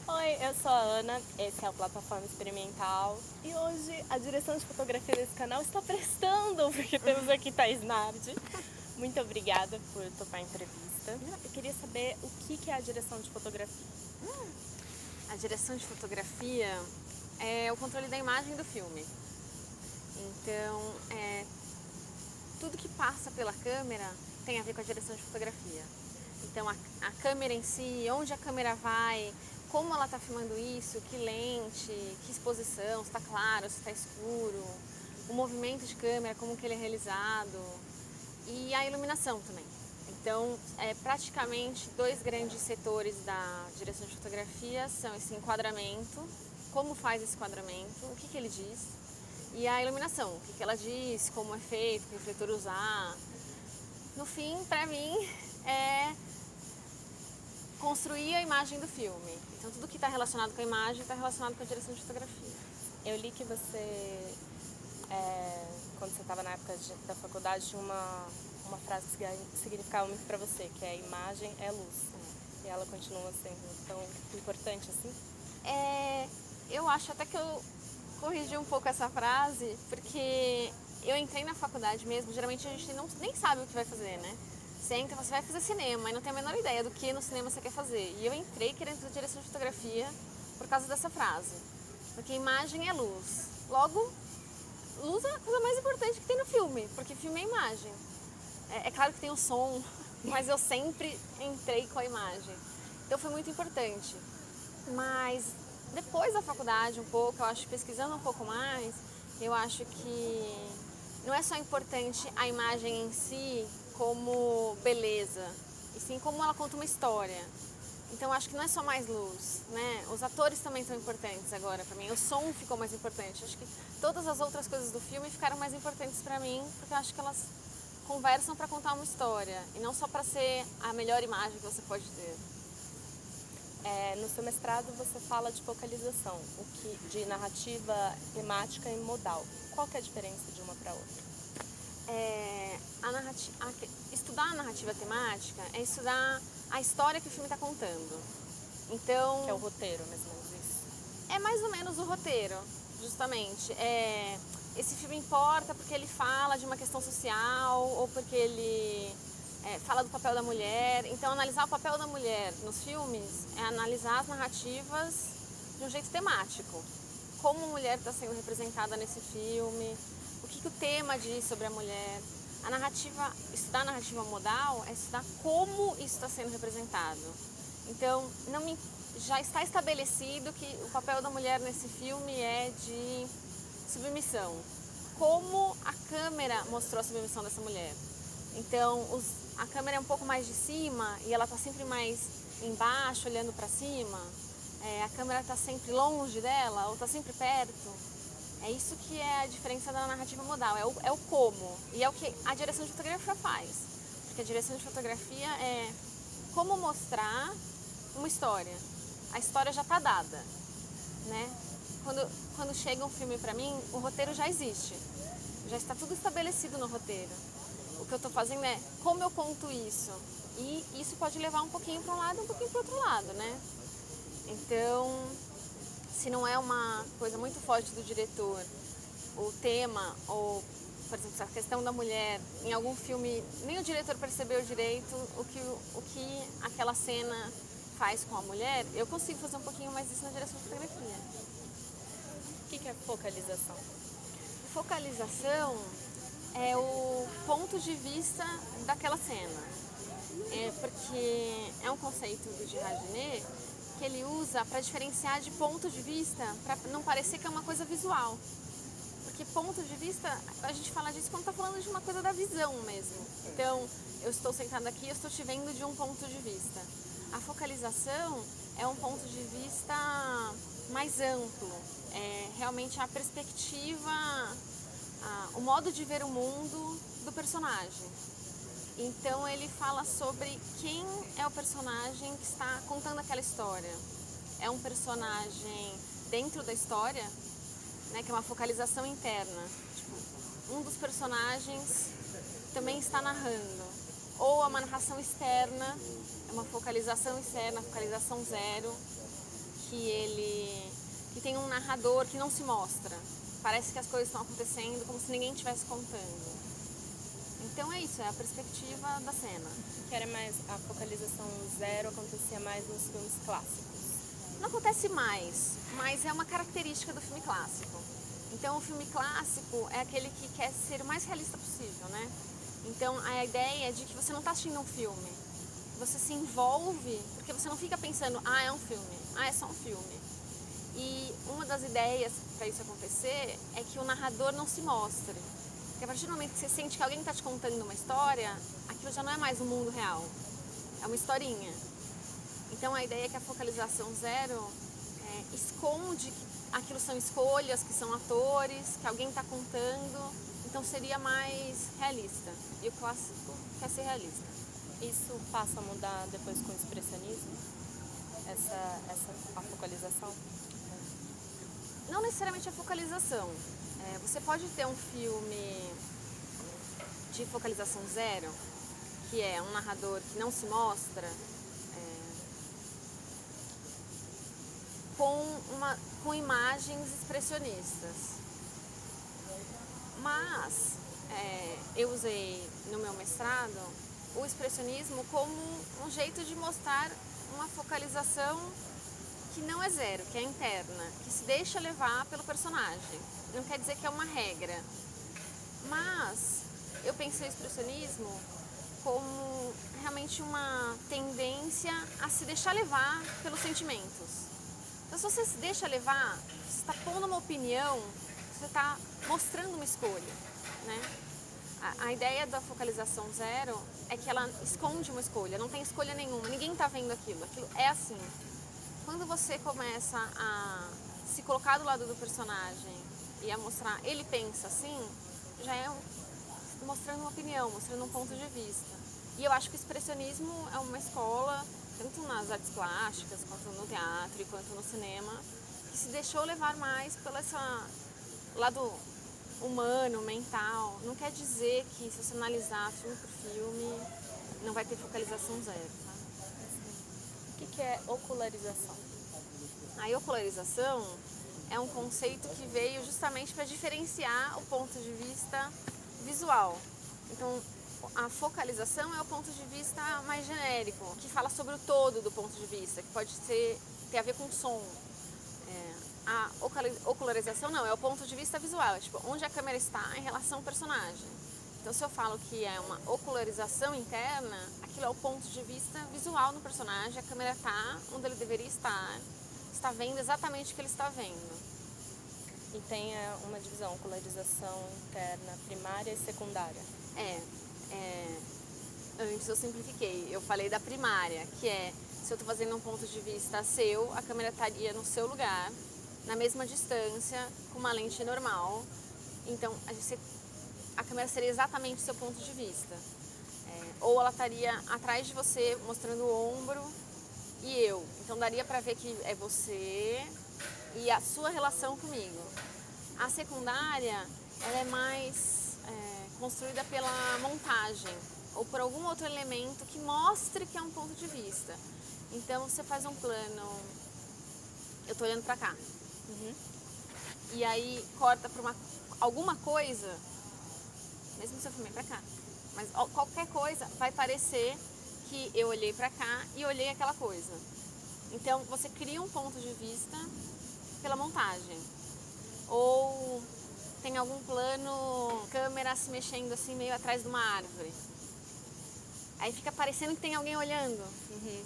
Oi, eu sou a Ana, esse é o Plataforma Experimental e hoje a direção de fotografia desse canal está prestando, porque temos aqui Thaís Nardi. Muito obrigada por topar a entrevista. Eu queria saber o que é a direção de fotografia. A direção de fotografia é o controle da imagem do filme. Então, tudo que passa pela câmera tem a ver com a direção de fotografia. Então, a câmera em si, onde a câmera vai, como ela está filmando isso, que lente, que exposição, se está claro, se está escuro, o movimento de câmera, como que ele é realizado e a iluminação também. Então, praticamente dois grandes setores da direção de fotografia são esse enquadramento, como faz esse enquadramento, o que ele diz, e a iluminação, o que ela diz, como é feito, que refletor usar. No fim, para mim, é construir a imagem do filme. Então, tudo que está relacionado com a imagem está relacionado com a direção de fotografia. Eu li que você, quando você estava na época da faculdade, tinha uma frase que significava muito para você, que é imagem é luz. E ela continua sendo tão importante assim? Eu acho até que eu corrigi um pouco essa frase, porque eu entrei na faculdade mesmo, geralmente a gente nem sabe o que vai fazer, né? Você entra, você vai fazer cinema e não tem a menor ideia do que no cinema você quer fazer. E eu entrei querendo fazer direção de fotografia por causa dessa frase. Porque imagem é luz. Logo, luz é a coisa mais importante que tem no filme, porque filme é imagem. É claro que tem o som, mas eu sempre entrei com a imagem. Então foi muito importante. Mas depois da faculdade um pouco, eu acho, pesquisando um pouco mais, eu acho que não é só importante a imagem em si como beleza, e sim como ela conta uma história. Então eu acho que não é só mais luz, né? Os atores também são importantes agora para mim. O som ficou mais importante. Acho que todas as outras coisas do filme ficaram mais importantes para mim, porque eu acho que elas conversam para contar uma história e não só para ser a melhor imagem que você pode ter. No seu mestrado você fala de focalização, de narrativa temática e modal. Qual que é a diferença de uma para outra? Estudar a narrativa temática é estudar a história que o filme está contando. Então, Que é o roteiro, mais ou menos isso. é mais ou menos o roteiro, justamente. Esse filme importa porque ele fala de uma questão social ou porque ele fala do papel da mulher. Então, analisar o papel da mulher nos filmes é analisar as narrativas de um jeito temático. Como a mulher está sendo representada nesse filme, o que o tema diz sobre a mulher. Estudar a narrativa modal é estudar como isso está sendo representado. Então, já está estabelecido que o papel da mulher nesse filme é de submissão. Como a câmera mostrou a submissão dessa mulher? Então, a câmera é um pouco mais de cima e ela está sempre mais embaixo, olhando para cima. A câmera está sempre longe dela ou está sempre perto. É isso que é a diferença da narrativa modal, é o como. E é o que a direção de fotografia faz. Porque a direção de fotografia é como mostrar uma história. A história já está dada, né? Quando chega um filme para mim, o roteiro já existe. Já está tudo estabelecido no roteiro. O que eu estou fazendo é como eu conto isso. E isso pode levar um pouquinho para um lado e um pouquinho para o outro lado, né? Então, se não é uma coisa muito forte do diretor, o tema, ou, por exemplo, a questão da mulher, em algum filme, nem o diretor percebeu direito o que aquela cena faz com a mulher, eu consigo fazer um pouquinho mais isso na direção de fotografia. O que é focalização? Focalização é o ponto de vista daquela cena. Porque é um conceito do Girard Genet que ele usa para diferenciar de ponto de vista, para não parecer que é uma coisa visual. Porque ponto de vista, a gente fala disso quando está falando de uma coisa da visão mesmo. Então, eu estou sentada aqui, eu estou te vendo de um ponto de vista. A focalização é um ponto de vista mais amplo, é realmente a perspectiva, o modo de ver o mundo do personagem. Então ele fala sobre quem é o personagem que está contando aquela história. É um personagem dentro da história, né, que é uma focalização interna. Tipo, um dos personagens também está narrando. Ou é uma narração externa, é uma focalização externa, focalização zero, que tem um narrador que não se mostra. Parece que as coisas estão acontecendo como se ninguém estivesse contando. Então é isso, é a perspectiva da cena. Que era mais a focalização zero, acontecia mais nos filmes clássicos. Não acontece mais, mas é uma característica do filme clássico. Então o filme clássico é aquele que quer ser o mais realista possível, né? Então a ideia é de que você não está assistindo um filme. Você se envolve, porque você não fica pensando, ah, é um filme, ah, é só um filme. E uma das ideias para isso acontecer é que o narrador não se mostre. Porque a partir do momento que você sente que alguém está te contando uma história, aquilo já não é mais um mundo real, é uma historinha. Então a ideia é que a focalização zero esconde que aquilo são escolhas, que são atores, que alguém está contando, então seria mais realista. E o clássico quer ser realista. Isso passa a mudar depois com o expressionismo? A focalização? Não necessariamente a focalização. Você pode ter um filme de focalização zero, que é um narrador que não se mostra, com imagens expressionistas. Mas eu usei no meu mestrado o expressionismo como um jeito de mostrar uma focalização que não é zero, que é interna, que se deixa levar pelo personagem. Não quer dizer que é uma regra. Mas eu pensei o expressionismo como realmente uma tendência a se deixar levar pelos sentimentos. Então, se você se deixa levar, você está pondo uma opinião, você está mostrando uma escolha, né? A ideia da focalização zero é que ela esconde uma escolha, não tem escolha nenhuma, ninguém está vendo aquilo é assim. Quando você começa a se colocar do lado do personagem e a mostrar, ele pensa assim, já é mostrando uma opinião, mostrando um ponto de vista. E eu acho que o expressionismo é uma escola, tanto nas artes plásticas, quanto no teatro, quanto no cinema, que se deixou levar mais pelo esse lado humano, mental. Não quer dizer que se você analisar filme por filme, não vai ter focalização zero, tá? O que é ocularização? A ocularização é um conceito que veio justamente para diferenciar o ponto de vista visual. Então, a focalização é o ponto de vista mais genérico, que fala sobre o todo do ponto de vista, que pode ter a ver com som. A ocularização não, é o ponto de vista visual, é tipo onde a câmera está em relação ao personagem. Então, se eu falo que é uma ocularização interna, aquilo é o ponto de vista visual no personagem, a câmera está onde ele deveria estar, está vendo exatamente o que ele está vendo. E tem uma divisão, ocularização interna primária e secundária. Antes eu simplifiquei, eu falei da primária, que é, se eu estou fazendo um ponto de vista seu, a câmera estaria no seu lugar, na mesma distância, com uma lente normal, então a câmera seria exatamente o seu ponto de vista. Ou ela estaria atrás de você, mostrando o ombro e eu, então daria para ver que é você e a sua relação comigo. A secundária, ela é mais construída pela montagem ou por algum outro elemento que mostre que é um ponto de vista. Então, você faz um plano, eu estou olhando para cá, e aí corta para alguma coisa, mesmo se eu filmei para cá, mas qualquer coisa vai parecer que eu olhei para cá e olhei aquela coisa. Então, você cria um ponto de vista pela montagem. Ou tem algum plano, câmera se mexendo assim meio atrás de uma árvore. Aí fica parecendo que tem alguém olhando,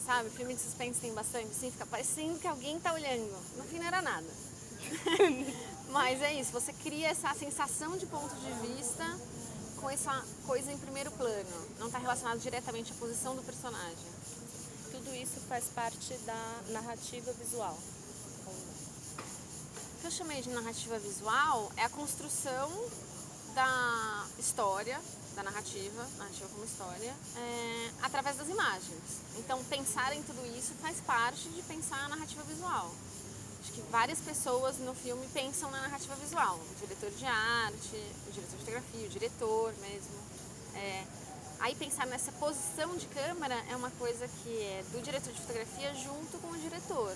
sabe? Filme de suspense tem bastante, assim, fica parecendo que alguém tá olhando. No fim não era nada. Mas é isso, você cria essa sensação de ponto de vista com essa coisa em primeiro plano. Não está relacionado diretamente à posição do personagem. Tudo isso faz parte da narrativa visual. O que eu chamei de narrativa visual é a construção da história, da narrativa como história, através das imagens. Então, pensar em tudo isso faz parte de pensar a narrativa visual. Acho que várias pessoas no filme pensam na narrativa visual. O diretor de arte, o diretor de fotografia, o diretor mesmo. Aí pensar nessa posição de câmera é uma coisa que é do diretor de fotografia junto com o diretor.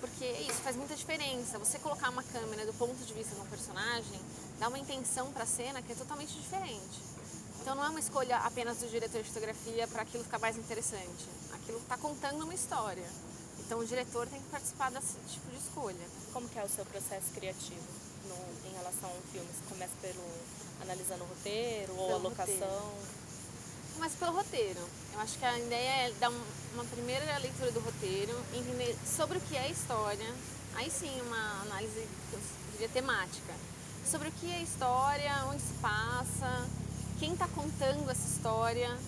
porque isso faz muita diferença. Você colocar uma câmera do ponto de vista de um personagem dá uma intenção para a cena que é totalmente diferente. Então não é uma escolha apenas do diretor de fotografia para aquilo ficar mais interessante. Aquilo está contando uma história. Então o diretor tem que participar desse tipo de escolha. Como que é o seu processo criativo em relação a um filme? Você começa analisando o roteiro ou a locação? Começa pelo roteiro. Eu acho que a ideia é dar uma primeira leitura do roteiro, entender sobre o que é a história. Aí sim, uma análise, eu diria, temática. Sobre o que é a história, onde se passa, quem está contando essa história.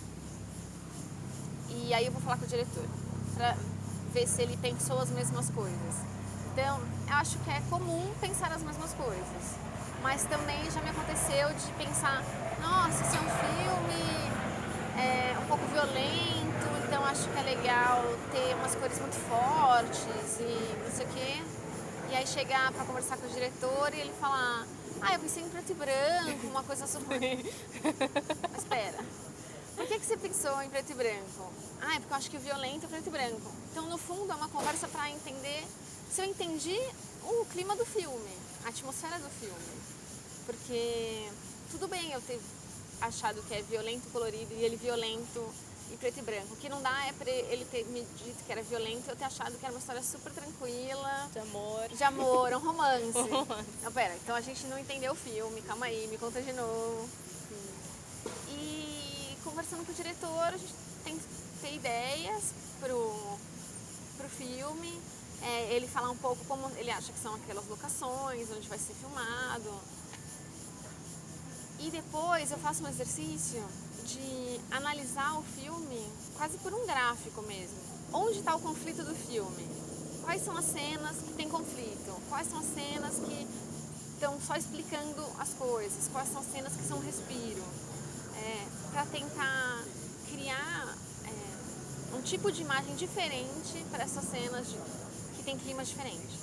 E aí eu vou falar com o diretor, para ver se ele pensou as mesmas coisas. Então, eu acho que é comum pensar as mesmas coisas. Mas também já me aconteceu de pensar, nossa, esse é um filme um pouco violento, então acho que é legal ter umas cores muito fortes e não sei o quê. E aí chegar para conversar com o diretor e ele falar, eu pensei em preto e branco, uma coisa super... Mas espera, por que você pensou em preto e branco? É porque eu acho que o violento é preto e branco. Então, no fundo, é uma conversa para entender se eu entendi o clima do filme, a atmosfera do filme. Porque tudo bem eu ter achado que é violento, colorido, e ele violento e preto e branco. O que não dá é pra ele ter me dito que era violento e eu ter achado que era uma história super tranquila. De amor, um romance. Não, pera, então a gente não entendeu o filme, calma aí, me conta de novo. E conversando com o diretor, a gente tem que ter ideias pro filme. Ele falar um pouco como ele acha que são aquelas locações, onde vai ser filmado. E depois eu faço um exercício de analisar o filme quase por um gráfico mesmo. Onde está o conflito do filme? Quais são as cenas que tem conflito? Quais são as cenas que estão só explicando as coisas? Quais são as cenas que são respiro? Para tentar criar um tipo de imagem diferente para essas cenas que tem climas diferentes.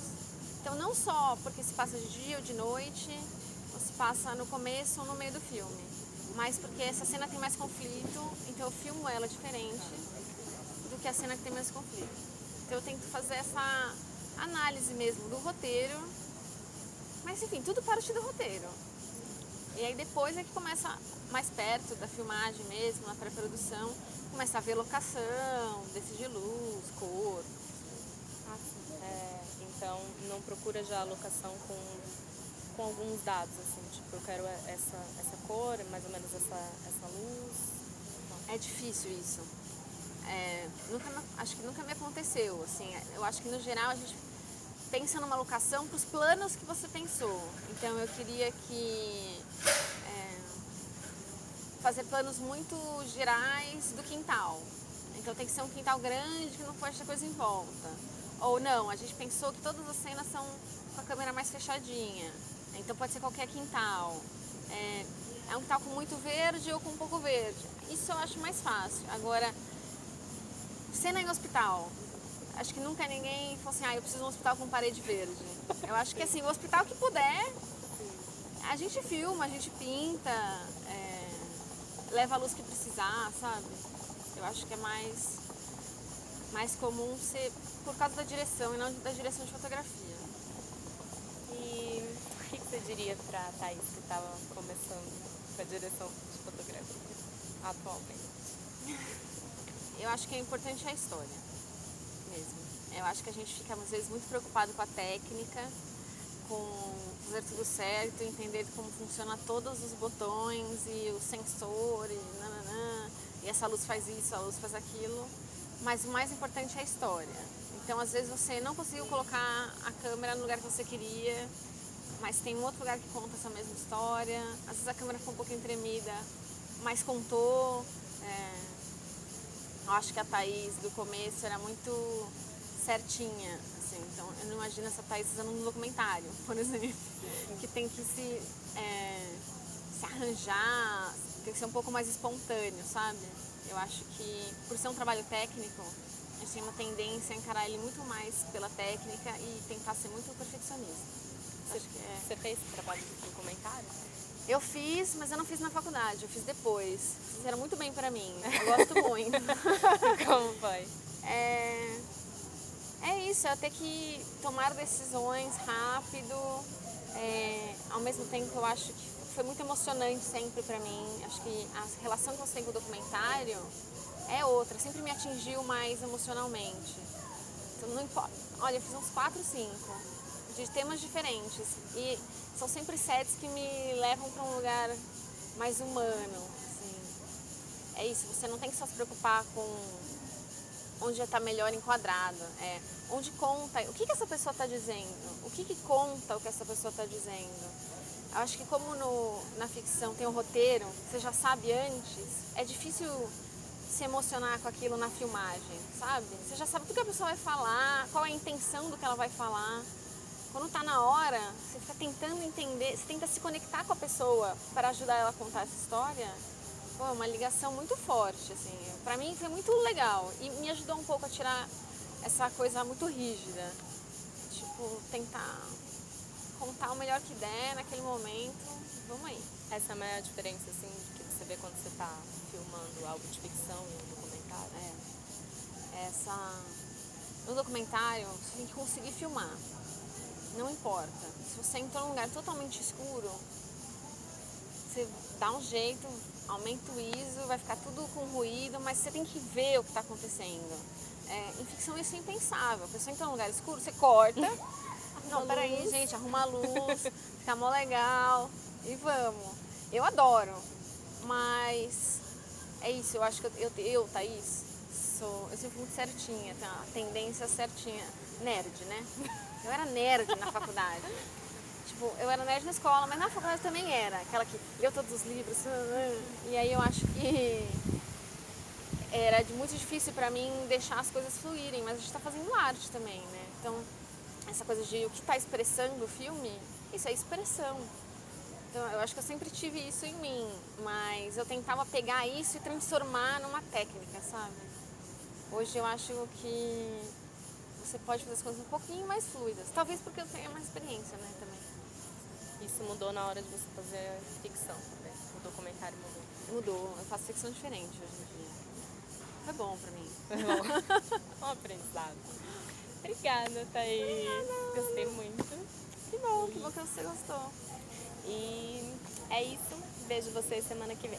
Então não só porque se passa de dia ou de noite, ou se passa no começo ou no meio do filme, mas porque essa cena tem mais conflito, então eu filmo ela diferente do que a cena que tem mais conflito. Então eu tento fazer essa análise mesmo do roteiro, mas enfim, tudo parte do roteiro. E aí depois é que começa, mais perto da filmagem mesmo, na pré-produção, começa a ver locação, decidir luz, cor. Então não procura já a locação com alguns dados, assim, tipo, eu quero essa cor, mais ou menos essa luz. É difícil isso. Acho que nunca me aconteceu, assim, eu acho que no geral a gente pensa numa locação para os planos que você pensou. Então eu queria fazer planos muito gerais do quintal. Então tem que ser um quintal grande que não pode ter coisa em volta. Ou não, a gente pensou que todas as cenas são com a câmera mais fechadinha. Então pode ser qualquer quintal. É um quintal com muito verde ou com pouco verde. Isso eu acho mais fácil. Agora, cena em hospital. Acho que nunca ninguém falou assim, eu preciso de um hospital com parede verde. Eu acho que assim, o hospital que puder, a gente filma, a gente pinta, leva a luz que precisar, sabe? Eu acho que é mais comum ser por causa da direção e não da direção de fotografia. E o que você diria pra Thaís que estava começando com a direção de fotografia atualmente? Eu acho que é importante a história mesmo. Eu acho que a gente fica às vezes muito preocupado com a técnica, com fazer tudo certo, entender como funciona todos os botões e os sensores, e essa luz faz isso, a luz faz aquilo, mas o mais importante é a história. Então às vezes você não conseguiu colocar a câmera no lugar que você queria, mas tem um outro lugar que conta essa mesma história. Às vezes a câmera ficou um pouquinho tremida, mas contou. Eu acho que a Thaís do começo era muito certinha, assim, então eu não imagino essa Thaís fazendo um documentário, por exemplo, que tem que se arranjar, tem que ser um pouco mais espontâneo, sabe? Eu acho que por ser um trabalho técnico, a gente tem uma tendência a encarar ele muito mais pela técnica e tentar ser muito perfeccionista. Você fez trabalho de documentário? Eu fiz, mas eu não fiz na faculdade, eu fiz depois. Fizeram muito bem pra mim, eu gosto muito. Como foi? É isso, é ter que tomar decisões rápido. Ao mesmo tempo, eu acho que foi muito emocionante sempre pra mim. Acho que a relação que você tem com o documentário é outra, sempre me atingiu mais emocionalmente. Então, não importa. Olha, eu fiz uns 4, 5 de temas diferentes e são sempre sets que me levam para um lugar mais humano. Assim. É isso, você não tem que só se preocupar com onde já está melhor enquadrado, onde conta, o que essa pessoa está dizendo, o que conta o que essa pessoa está dizendo. Eu acho que como na ficção tem um roteiro, você já sabe antes, é difícil se emocionar com aquilo na filmagem, sabe? Você já sabe tudo que a pessoa vai falar, qual é a intenção do que ela vai falar. Quando tá na hora, você fica tentando entender, você tenta se conectar com a pessoa para ajudar ela a contar essa história. Pô, é uma ligação muito forte, assim. Pra mim foi muito legal e me ajudou um pouco a tirar essa coisa muito rígida. Tipo, tentar contar o melhor que der naquele momento. Vamos aí. Essa é a maior diferença, assim, que você vê quando você tá filmando algo de ficção e um documentário? No documentário, você tem que conseguir filmar. Não importa. Se você entrou num lugar totalmente escuro, você dá um jeito, aumenta o ISO, vai ficar tudo com ruído, mas você tem que ver o que está acontecendo. Em ficção isso é impensável. A pessoa entra num lugar escuro, você corta. Não, peraí, gente, arruma a luz, fica mó legal e vamos. Eu adoro, mas é isso, eu acho que eu Thaís, eu sempre fui muito certinha, tenho uma tendência certinha, nerd, né? Eu era nerd na faculdade. Tipo, eu era nerd na escola, mas na faculdade também era. Aquela que leu todos os livros. E aí eu acho que era muito difícil pra mim deixar as coisas fluírem, mas a gente tá fazendo arte também, né? Então, essa coisa de o que tá expressando o filme, isso é expressão. Então, eu acho que eu sempre tive isso em mim, mas eu tentava pegar isso e transformar numa técnica, sabe? Hoje eu acho que você pode fazer as coisas um pouquinho mais fluidas. Talvez porque eu tenha mais experiência, né, também. Isso mudou na hora de você fazer ficção também? O documentário mudou? Mudou, eu faço ficção diferente hoje em dia. Foi bom pra mim. Foi bom. Um aprendizado. Obrigada, Thaís. Gostei muito. Que bom que você gostou. E é isso. Vejo vocês semana que vem.